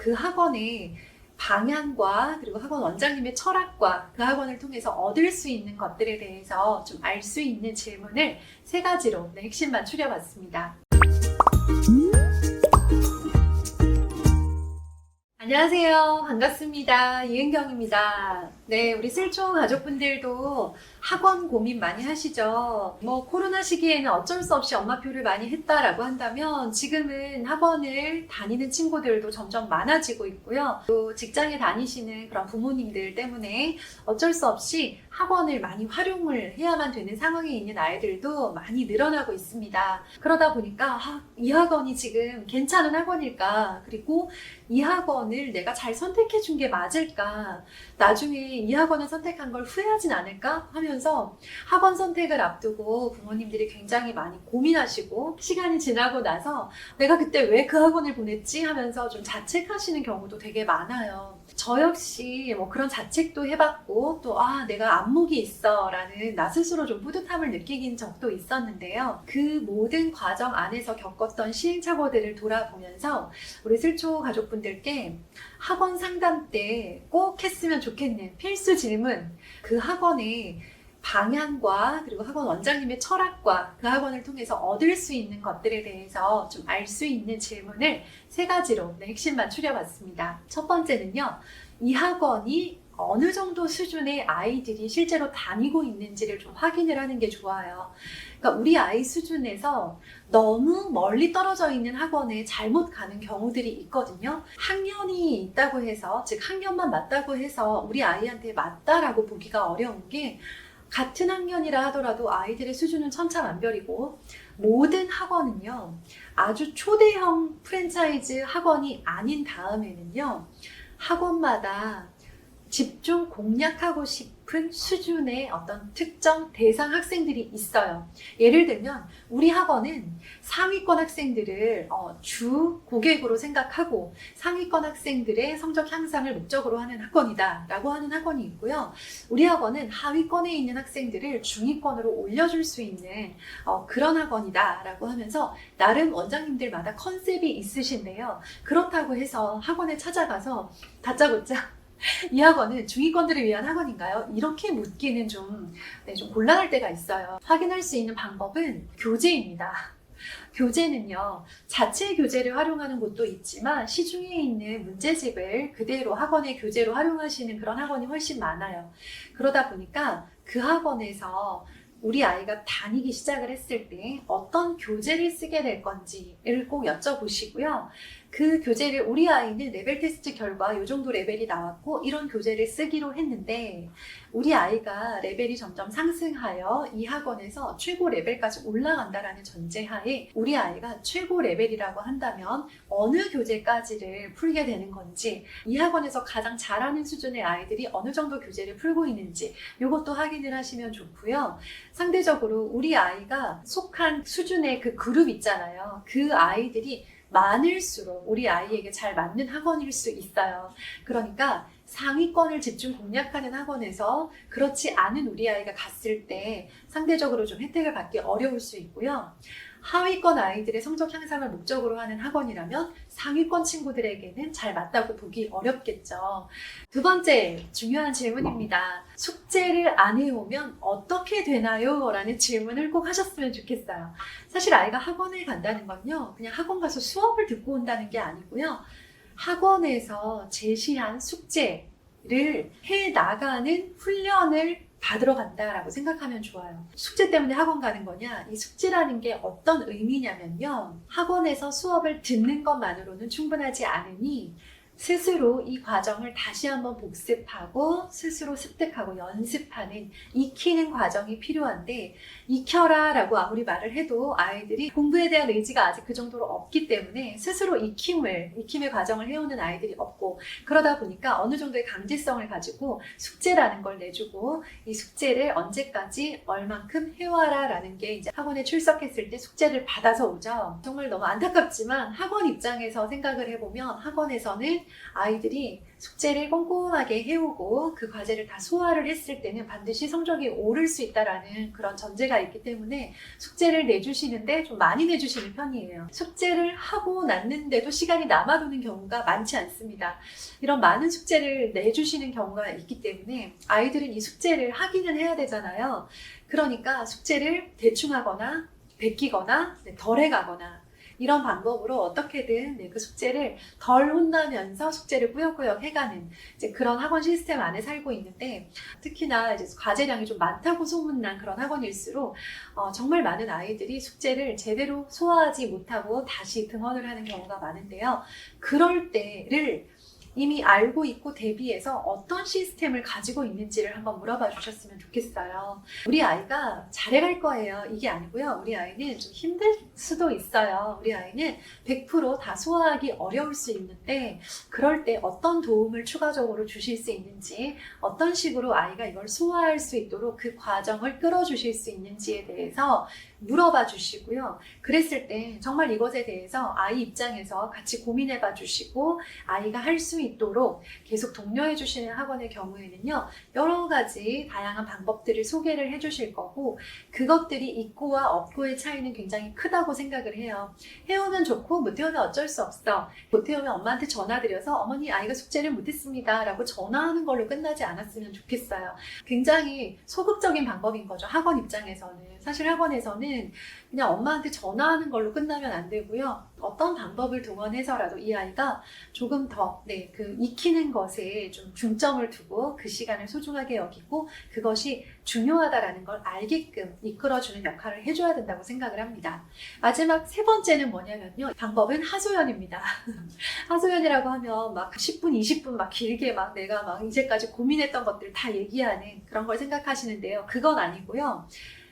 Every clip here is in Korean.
그 학원의 방향과 그리고 학원 원장님의 철학과 그 학원을 통해서 얻을 수 있는 것들에 대해서 좀 알 수 있는 질문을 세 가지로 핵심만 추려봤습니다. 안녕하세요. 반갑습니다. 이은경입니다. 네, 우리 쓸초 가족분들도 학원 고민 많이 하시죠? 코로나 시기에는 어쩔 수 없이 엄마표를 많이 했다라고 한다면 지금은 학원을 다니는 친구들도 점점 많아지고 있고요. 또 직장에 다니시는 그런 부모님들 때문에 어쩔 수 없이 학원을 많이 활용을 해야만 되는 상황에 있는 아이들도 많이 늘어나고 있습니다. 그러다 보니까 이 학원이 지금 괜찮은 학원일까? 그리고 이 학원을 내가 잘 선택해 준 게 맞을까? 나중에 이 학원을 선택한 걸 후회하진 않을까? 하면서 학원 선택을 앞두고 부모님들이 굉장히 많이 고민하시고 시간이 지나고 나서 내가 그때 왜 그 학원을 보냈지? 하면서 좀 자책하시는 경우도 되게 많아요. 저 역시 그런 자책도 해봤고 또 내가 안목이 있어 라는 나 스스로 좀 뿌듯함을 느끼긴 적도 있었는데요. 그 모든 과정 안에서 겪었던 시행착오들을 돌아보면서 우리 쓸초 가족분들께 학원 상담 때 꼭 했으면 좋겠는 필수 질문, 그 학원의 방향과 그리고 학원 원장님의 철학과 그 학원을 통해서 얻을 수 있는 것들에 대해서 좀 알 수 있는 질문을 세 가지로 핵심만 추려봤습니다. 첫 번째는요, 이 학원이 어느 정도 수준의 아이들이 실제로 다니고 있는지를 좀 확인을 하는 게 좋아요. 그러니까 우리 아이 수준에서 너무 멀리 떨어져 있는 학원에 잘못 가는 경우들이 있거든요. 학년이 있다고 해서, 즉 학년만 맞다고 해서 우리 아이한테 맞다라고 보기가 어려운 게, 같은 학년이라 하더라도 아이들의 수준은 천차만별이고 모든 학원은요, 아주 초대형 프랜차이즈 학원이 아닌 다음에는요, 학원마다 집중 공략하고 싶은 수준의 어떤 특정 대상 학생들이 있어요. 예를 들면 우리 학원은 상위권 학생들을 주 고객으로 생각하고 상위권 학생들의 성적 향상을 목적으로 하는 학원이다 라고 하는 학원이 있고요. 우리 학원은 하위권에 있는 학생들을 중위권으로 올려줄 수 있는 그런 학원이다 라고 하면서 나름 원장님들마다 컨셉이 있으신데요. 그렇다고 해서 학원에 찾아가서 다짜고짜 이 학원은 중위권들을 위한 학원인가요? 이렇게 묻기는 좀 곤란할 때가 있어요. 확인할 수 있는 방법은 교재입니다. 교재는요, 자체 교재를 활용하는 곳도 있지만 시중에 있는 문제집을 그대로 학원의 교재로 활용하시는 그런 학원이 훨씬 많아요. 그러다 보니까 그 학원에서 우리 아이가 다니기 시작을 했을 때 어떤 교재를 쓰게 될 건지를 꼭 여쭤보시고요. 그 교재를 우리 아이는 레벨 테스트 결과 이 정도 레벨이 나왔고 이런 교재를 쓰기로 했는데 우리 아이가 레벨이 점점 상승하여 이 학원에서 최고 레벨까지 올라간다라는 전제하에 우리 아이가 최고 레벨이라고 한다면 어느 교재까지를 풀게 되는 건지, 이 학원에서 가장 잘하는 수준의 아이들이 어느 정도 교재를 풀고 있는지 이것도 확인을 하시면 좋고요. 상대적으로 우리 아이가 속한 수준의 그 그룹 있잖아요. 그 아이들이 많을수록 우리 아이에게 잘 맞는 학원일 수 있어요. 그러니까 상위권을 집중 공략하는 학원에서 그렇지 않은 우리 아이가 갔을 때 상대적으로 좀 혜택을 받기 어려울 수 있고요. 하위권 아이들의 성적 향상을 목적으로 하는 학원이라면 상위권 친구들에게는 잘 맞다고 보기 어렵겠죠. 두 번째 중요한 질문입니다. 숙제를 안 해오면 어떻게 되나요? 라는 질문을 꼭 하셨으면 좋겠어요. 사실 아이가 학원을 간다는 건요, 그냥 학원 가서 수업을 듣고 온다는 게 아니고요. 학원에서 제시한 숙제를 해 나가는 훈련을 받으러 간다라고 생각하면 좋아요. 숙제 때문에 학원 가는 거냐? 이 숙제라는 게 어떤 의미냐면요, 학원에서 수업을 듣는 것만으로는 충분하지 않으니 스스로 이 과정을 다시 한번 복습하고 스스로 습득하고 연습하는, 익히는 과정이 필요한데, 익혀라 라고 아무리 말을 해도 아이들이 공부에 대한 의지가 아직 그 정도로 없기 때문에 스스로 익힘의 과정을 해오는 아이들이 없고, 그러다 보니까 어느 정도의 강제성을 가지고 숙제라는 걸 내주고 이 숙제를 언제까지 얼만큼 해와라 라는 게 이제 학원에 출석했을 때 숙제를 받아서 오죠. 정말 너무 안타깝지만 학원 입장에서 생각을 해보면 학원에서는 아이들이 숙제를 꼼꼼하게 해오고 그 과제를 다 소화를 했을 때는 반드시 성적이 오를 수 있다라는 그런 전제가 있기 때문에 숙제를 내주시는데 좀 많이 내주시는 편이에요. 숙제를 하고 났는데도 시간이 남아도는 경우가 많지 않습니다. 이런 많은 숙제를 내주시는 경우가 있기 때문에 아이들은 이 숙제를 하기는 해야 되잖아요. 그러니까 숙제를 대충 하거나 베끼거나 덜 해가거나 이런 방법으로 어떻게든 그 숙제를 덜 혼나면서 숙제를 꾸역꾸역 해가는 이제 그런 학원 시스템 안에 살고 있는데, 특히나 이제 과제량이 좀 많다고 소문난 그런 학원일수록 정말 많은 아이들이 숙제를 제대로 소화하지 못하고 다시 등원을 하는 경우가 많은데요. 그럴 때를 이미 알고 있고 대비해서 어떤 시스템을 가지고 있는지를 한번 물어봐 주셨으면 좋겠어요. 우리 아이가 잘해갈 거예요. 이게 아니고요. 우리 아이는 좀 힘들 수도 있어요. 우리 아이는 100% 다 소화하기 어려울 수 있는데, 그럴 때 어떤 도움을 추가적으로 주실 수 있는지, 어떤 식으로 아이가 이걸 소화할 수 있도록 그 과정을 끌어주실 수 있는지에 대해서 물어봐 주시고요. 그랬을 때 정말 이것에 대해서 아이 입장에서 같이 고민해 봐 주시고, 아이가 할 수 있도록 계속 독려해 주시는 학원의 경우에는요, 여러 가지 다양한 방법들을 소개를 해 주실 거고, 그것들이 있고와 없고의 차이는 굉장히 크다고 생각을 해요. 해오면 좋고 못해오면 어쩔 수 없어. 못해오면 엄마한테 전화드려서 어머니 아이가 숙제를 못했습니다 라고 전화하는 걸로 끝나지 않았으면 좋겠어요. 굉장히 소극적인 방법인 거죠. 학원 입장에서는. 사실 학원에서는 그냥 엄마한테 전화하는 걸로 끝나면 안 되고요. 어떤 방법을 동원해서라도 이 아이가 조금 더 그 익히는 것에 좀 중점을 두고 그 시간을 소중하게 여기고 그것이 중요하다라는 걸 알게끔 이끌어주는 역할을 해줘야 된다고 생각을 합니다. 마지막 세 번째는 뭐냐면요. 방법은 하소연입니다. 하소연이라고 하면 막 10분, 20분 막 길게 막 내가 막 이제까지 고민했던 것들 다 얘기하는 그런 걸 생각하시는데요. 그건 아니고요.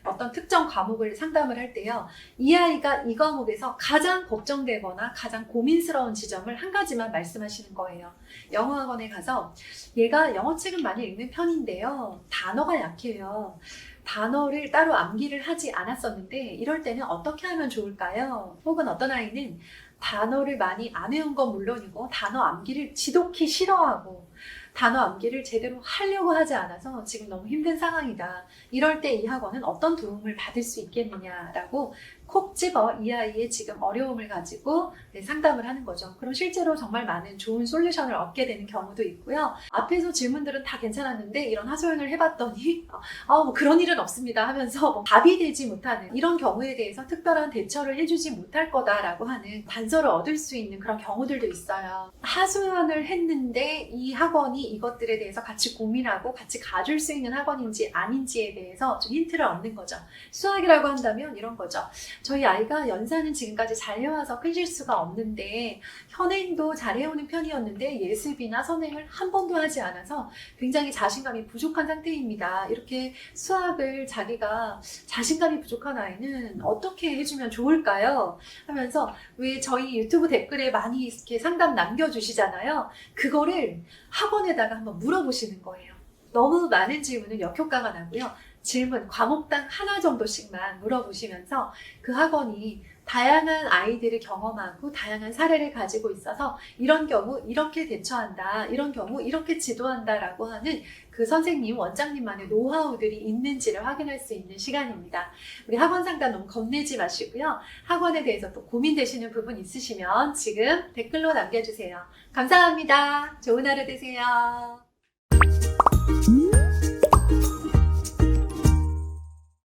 어떤 특정 과목을 상담을 할 때요, 이 아이가 이 과목에서 가장 걱정되거나 가장 고민스러운 지점을 한 가지만 말씀하시는 거예요. 영어학원에 가서 얘가 영어책은 많이 읽는 편인데요, 단어가 약해요. 단어를 따로 암기를 하지 않았었는데 이럴 때는 어떻게 하면 좋을까요? 혹은 어떤 아이는 단어를 많이 안 외운 건 물론이고 단어 암기를 지독히 싫어하고 단어 암기를 제대로 하려고 하지 않아서 지금 너무 힘든 상황이다. 이럴 때 이 학원은 어떤 도움을 받을 수 있겠느냐라고 콕 집어 이 아이의 지금 어려움을 가지고 상담을 하는 거죠. 그럼 실제로 정말 많은 좋은 솔루션을 얻게 되는 경우도 있고요. 앞에서 질문들은 다 괜찮았는데 이런 하소연을 해봤더니 뭐 그런 일은 없습니다 하면서 뭐 답이 되지 못하는 이런 경우에 대해서 특별한 대처를 해주지 못할 거다라고 하는 단서를 얻을 수 있는 그런 경우들도 있어요. 하소연을 했는데 이 학원이 이것들에 대해서 같이 고민하고 같이 가줄 수 있는 학원인지 아닌지에 대해서 좀 힌트를 얻는 거죠. 수학이라고 한다면 이런 거죠. 저희 아이가 연산은 지금까지 잘 해와서 큰 실수가 없는데 현행도 잘 해오는 편이었는데 예습이나 선행을 한 번도 하지 않아서 굉장히 자신감이 부족한 상태입니다. 이렇게 수학을 자기가 자신감이 부족한 아이는 어떻게 해주면 좋을까요? 하면서 왜 저희 유튜브 댓글에 많이 이렇게 상담 남겨주시잖아요. 그거를 학원에다가 한번 물어보시는 거예요. 너무 많은 질문은 역효과가 나고요. 질문, 과목당 하나 정도씩만 물어보시면서 그 학원이 다양한 아이들을 경험하고 다양한 사례를 가지고 있어서 이런 경우 이렇게 대처한다, 이런 경우 이렇게 지도한다 라고 하는 그 선생님, 원장님만의 노하우들이 있는지를 확인할 수 있는 시간입니다. 우리 학원 상담 너무 겁내지 마시고요. 학원에 대해서 또 고민되시는 부분 있으시면 지금 댓글로 남겨주세요. 감사합니다. 좋은 하루 되세요.